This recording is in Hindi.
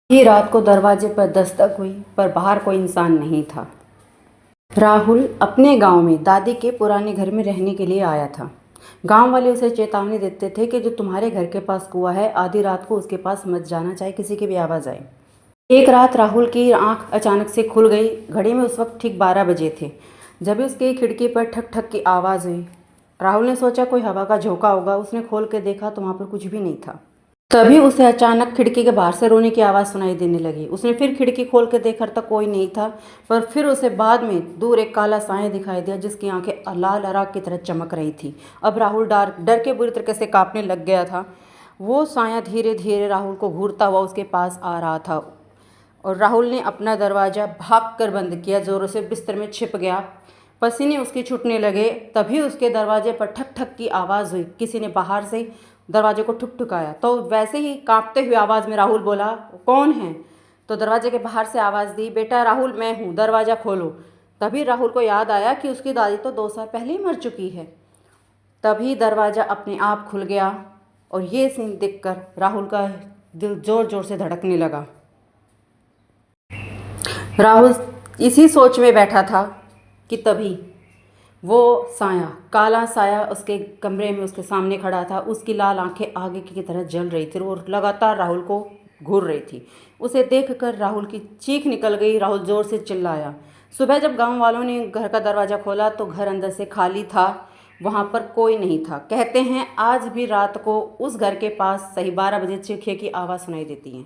ही रात को दरवाजे पर दस्तक हुई, पर बाहर कोई इंसान नहीं था। राहुल अपने गांव में दादी के पुराने घर में रहने के लिए आया था। गांव वाले उसे चेतावनी देते थे कि जो तुम्हारे घर के पास कुआं है, आधी रात को उसके पास मत जाना, चाहे किसी की भी आवाज़ आए। एक रात राहुल की आंख अचानक से खुल गई। घड़ी में उस वक्त ठीक 12 बजे थे। जब उसकी खिड़की पर ठक ठक की आवाज़ हुई, राहुल ने सोचा कोई हवा का झोंका होगा। उसने खोल के देखा तो वहाँ पर कुछ भी नहीं था। तभी उसे अचानक खिड़की के बाहर से रोने की आवाज़ सुनाई देने लगी। उसने फिर खिड़की खोल के देखा तक कोई नहीं था, पर फिर उसे बाद में दूर एक काला साया दिखाई दिया जिसकी आंखें लाल अराग की तरह चमक रही थी। अब राहुल डर के बुरी तरीके से कांपने लग गया था। वो साया धीरे धीरे राहुल को घूरता हुआ उसके पास आ रहा था और राहुल ने अपना दरवाज़ा भाग कर बंद किया, ज़ोरों से बिस्तर में छिप गया। पसीने उसके छूटने लगे। तभी उसके दरवाजे पर ठक ठक की आवाज़ हुई। किसी ने बाहर से दरवाजे को ठुकठुकाया। तो वैसे ही कांपते हुए आवाज़ में राहुल बोला, कौन है? तो दरवाजे के बाहर से आवाज़ दी, बेटा राहुल मैं हूँ, दरवाज़ा खोलो। तभी राहुल को याद आया कि उसकी दादी तो 2 साल पहले ही मर चुकी है। तभी दरवाज़ा अपने आप खुल गया और ये सीन देखकर राहुल का दिल ज़ोर ज़ोर से धड़कने लगा। राहुल इसी सोच में बैठा था कि तभी वो साया, काला साया उसके कमरे में उसके सामने खड़ा था। उसकी लाल आंखें आगे की तरह जल रही थी और लगातार राहुल को घूर रही थी। उसे देखकर राहुल की चीख निकल गई। राहुल ज़ोर से चिल्लाया। सुबह जब गांव वालों ने घर का दरवाज़ा खोला तो घर अंदर से खाली था, वहाँ पर कोई नहीं था। कहते हैं आज भी रात को उस घर के पास सही 12 बजे चीखे की आवाज़ सुनाई देती है।